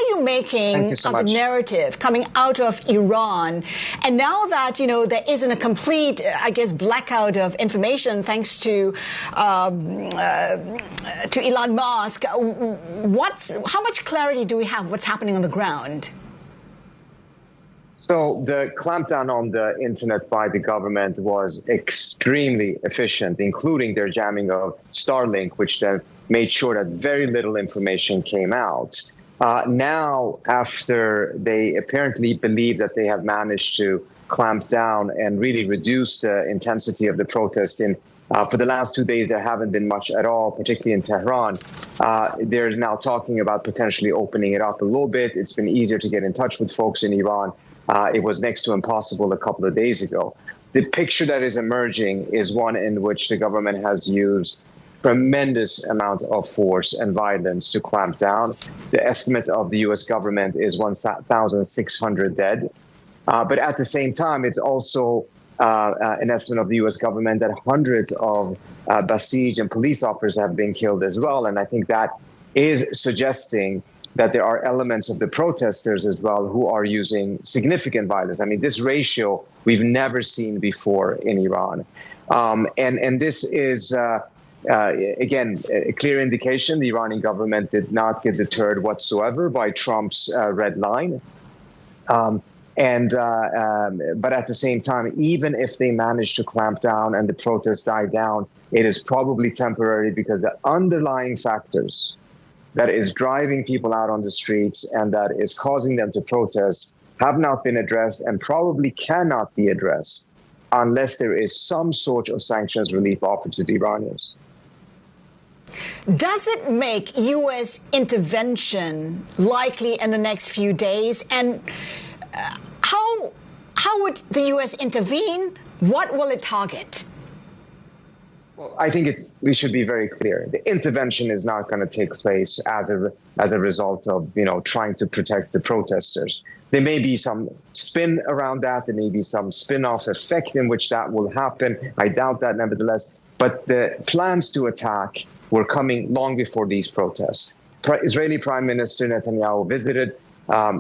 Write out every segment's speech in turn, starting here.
you making so of the much. narrative coming out of Iran? And now that, there isn't a complete, blackout of information thanks to Elon Musk, how much clarity do we have what's happening on the ground? So the clampdown on the internet by the government was extremely efficient, including their jamming of Starlink, which then made sure that very little information came out. Now, after they apparently believe that they have managed to clamp down and really reduce the intensity of the protest for the last 2 days, there haven't been much at all, particularly in Tehran. They're now talking about potentially opening it up a little bit. It's been easier to get in touch with folks in Iran. It was next to impossible a couple of days ago. The picture that is emerging is one in which the government has used tremendous amount of force and violence to clamp down. The estimate of the U.S. government is 1,600 dead. But at the same time, it's also an estimate of the U.S. government that hundreds of Basij and police officers have been killed as well. And I think that is suggesting that there are elements of the protesters as well who are using significant violence. I mean, this ratio we've never seen before in Iran. And this is, again, a clear indication the Iranian government did not get deterred whatsoever by Trump's red line. But at the same time, even if they manage to clamp down and the protests die down, it is probably temporary because the underlying factors that is driving people out on the streets and that is causing them to protest have not been addressed and probably cannot be addressed unless there is some sort of sanctions relief offered to the Iranians. Does it make U.S. intervention likely in the next few days? And how would the U.S. intervene? What will it target? Well, I think we should be very clear. The intervention is not going to take place as a result of, trying to protect the protesters. There may be some spin around that. There may be some spin-off effect in which that will happen. I doubt that, nevertheless. But the plans to attack were coming long before these protests. Israeli Prime Minister Netanyahu visited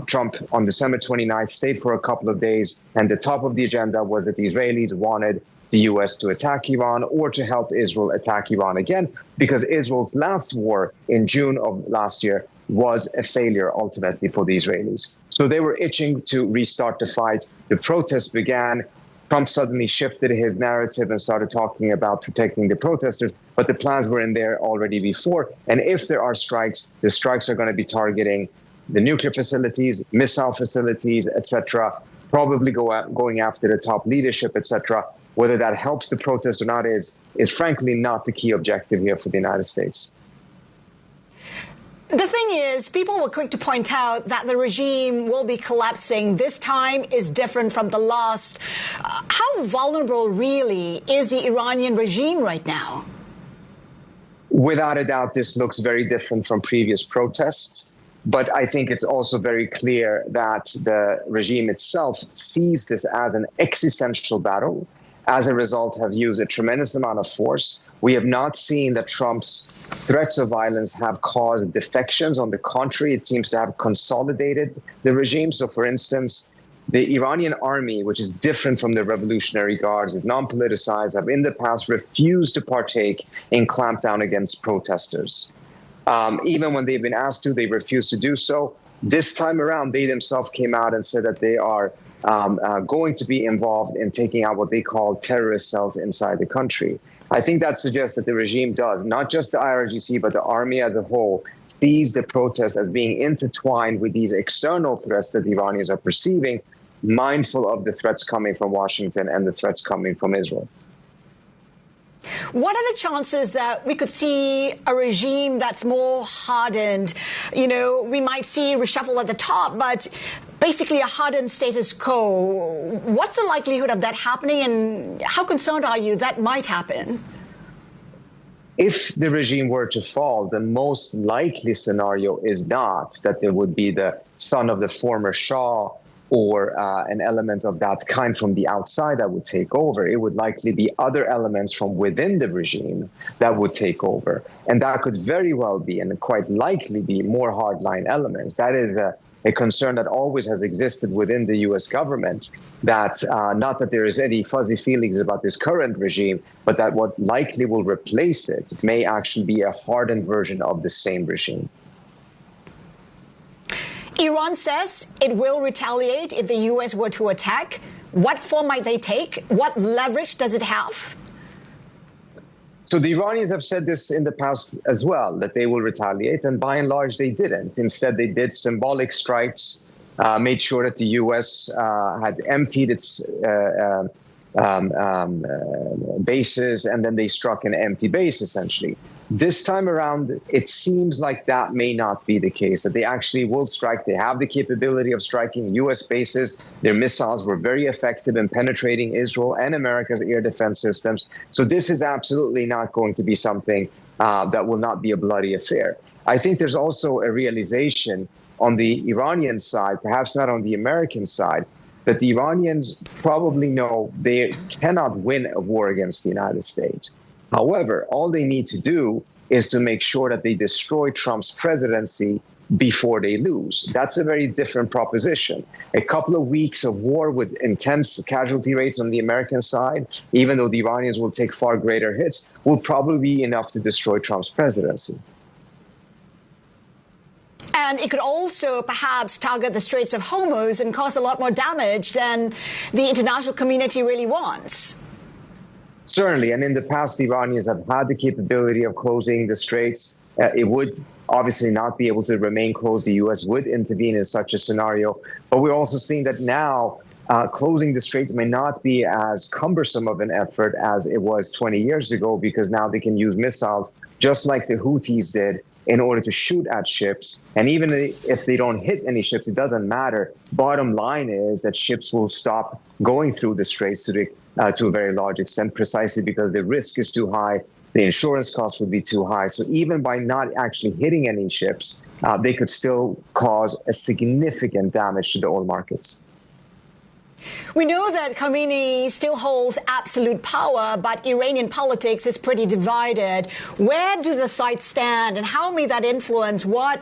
Trump on December 29th, stayed for a couple of days, and the top of the agenda was that the Israelis wanted the U.S. to attack Iran or to help Israel attack Iran again, because Israel's last war in June of last year was a failure ultimately for the Israelis. So they were itching to restart the fight. The protests began. Trump suddenly shifted his narrative and started talking about protecting the protesters, but the plans were in there already before. And if there are strikes, the strikes are going to be targeting the nuclear facilities, missile facilities, etc., probably going after the top leadership, etc. Whether that helps the protest or not is frankly not the key objective here for the United States. The thing is, people were quick to point out that the regime will be collapsing. This time is different from the last. How vulnerable really is the Iranian regime right now? Without a doubt, this looks very different from previous protests. But I think it's also very clear that the regime itself sees this as an existential battle. As a result, have used a tremendous amount of force. We have not seen that Trump's threats of violence have caused defections. On the contrary, it seems to have consolidated the regime. So, for instance, the Iranian army, which is different from the Revolutionary Guards, is non-politicized, have in the past refused to partake in clampdown against protesters. Even when they've been asked to, they refuse to do so. This time around, they themselves came out and said that they are going to be involved in taking out what they call terrorist cells inside the country. I think that suggests that the regime does, not just the IRGC, but the army as a whole, sees the protest as being intertwined with these external threats that the Iranians are perceiving, mindful of the threats coming from Washington and the threats coming from Israel. What are the chances that we could see a regime that's more hardened? We might see reshuffle at the top, but basically a hardened status quo. What's the likelihood of that happening, and how concerned are you that might happen? If the regime were to fall, the most likely scenario is not that there would be the son of the former Shah or an element of that kind from the outside that would take over. It would likely be other elements from within the regime that would take over. And that could very well be, and quite likely be, more hardline elements. That is a concern that always has existed within the U.S. government, that not that there is any fuzzy feelings about this current regime, but that what likely will replace it may actually be a hardened version of the same regime. Iran says it will retaliate if the U.S. were to attack. What form might they take? What leverage does it have? So the Iranians have said this in the past as well, that they will retaliate, and by and large they didn't. Instead, they did symbolic strikes, made sure that the U.S. Had emptied its bases, and then they struck an empty base, essentially. This time around, it seems like that may not be the case, that they actually will strike. They have the capability of striking U.S. bases. Their missiles were very effective in penetrating Israel and America's air defense systems. So this is absolutely not going to be something that will not be a bloody affair. I think there's also a realization on the Iranian side, perhaps not on the American side, that the Iranians probably know they cannot win a war against the United States. However, all they need to do is to make sure that they destroy Trump's presidency before they lose. That's a very different proposition. A couple of weeks of war with intense casualty rates on the American side, even though the Iranians will take far greater hits, will probably be enough to destroy Trump's presidency. And it could also perhaps target the Straits of Hormuz and cause a lot more damage than the international community really wants. Certainly, and in the past, the Iranians have had the capability of closing the straits. It would obviously not be able to remain closed. The U.S. would intervene in such a scenario. But we're also seeing that now closing the straits may not be as cumbersome of an effort as it was 20 years ago, because now they can use missiles just like the Houthis did in order to shoot at ships. And even if they don't hit any ships, it doesn't matter. Bottom line is that ships will stop going through the straits to a very large extent, precisely because the risk is too high, the insurance costs would be too high. So even by not actually hitting any ships, they could still cause a significant damage to the oil markets. We know that Khamenei still holds absolute power, but Iranian politics is pretty divided. Where do the sides stand, and how may that influence what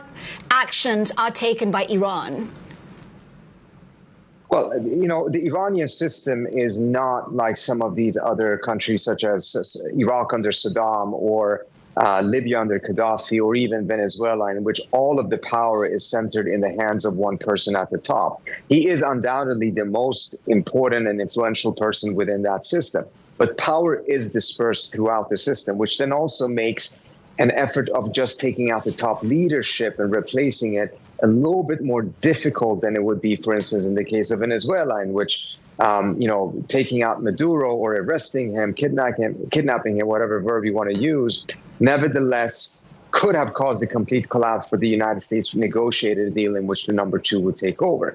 actions are taken by Iran? Well, you know, the Iranian system is not like some of these other countries, such as Iraq under Saddam, or Libya under Gaddafi, or even Venezuela, in which all of the power is centered in the hands of one person at the top. He is undoubtedly the most important and influential person within that system. But power is dispersed throughout the system, which then also makes an effort of just taking out the top leadership and replacing it a little bit more difficult than it would be, for instance, in the case of Venezuela, in which, taking out Maduro or arresting him, kidnapping him, whatever verb you want to use, nevertheless could have caused a complete collapse for the United States to negotiate a deal in which the number two would take over.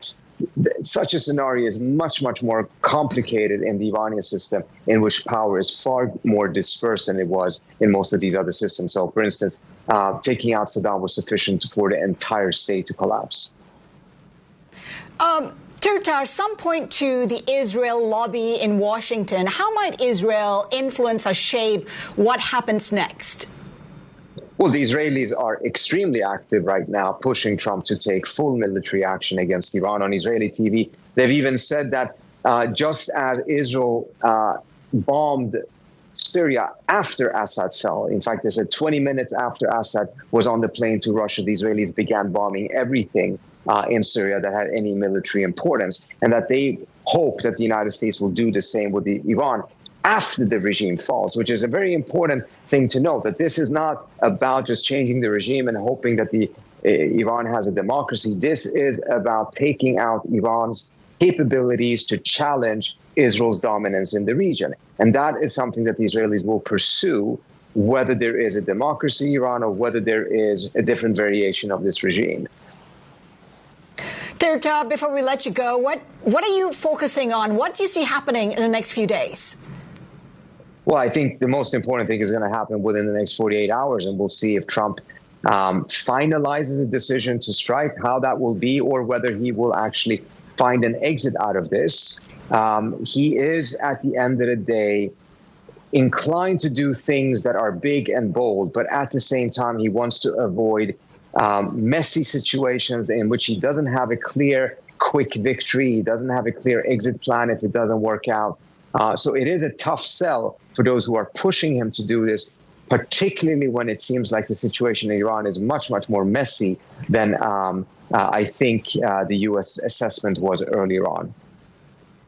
Such a scenario is much, much more complicated in the Iranian system, in which power is far more dispersed than it was in most of these other systems. So, for instance, taking out Saddam was sufficient for the entire state to collapse. Trita, some point to the Israel lobby in Washington. How might Israel influence or shape what happens next? Well, the Israelis are extremely active right now, pushing Trump to take full military action against Iran. On Israeli TV, they've even said that just as Israel bombed Syria after Assad fell, in fact, they said 20 minutes after Assad was on the plane to Russia, the Israelis began bombing everything in Syria that had any military importance, and that they hope that the United States will do the same with Iran after the regime falls, which is a very important thing to note, that this is not about just changing the regime and hoping that Iran has a democracy. This is about taking out Iran's capabilities to challenge Israel's dominance in the region. And that is something that the Israelis will pursue, whether there is a democracy in Iran or whether there is a different variation of this regime. Trita, before we let you go, what are you focusing on? What do you see happening in the next few days? Well, I think the most important thing is going to happen within the next 48 hours, and we'll see if Trump finalizes a decision to strike, how that will be, or whether he will actually find an exit out of this. He is, at the end of the day, inclined to do things that are big and bold, but at the same time, he wants to avoid messy situations in which he doesn't have a clear, quick victory. He doesn't have a clear exit plan if it doesn't work out. So it is a tough sell for those who are pushing him to do this, particularly when it seems like the situation in Iran is much, much more messy than I think the U.S. assessment was earlier on.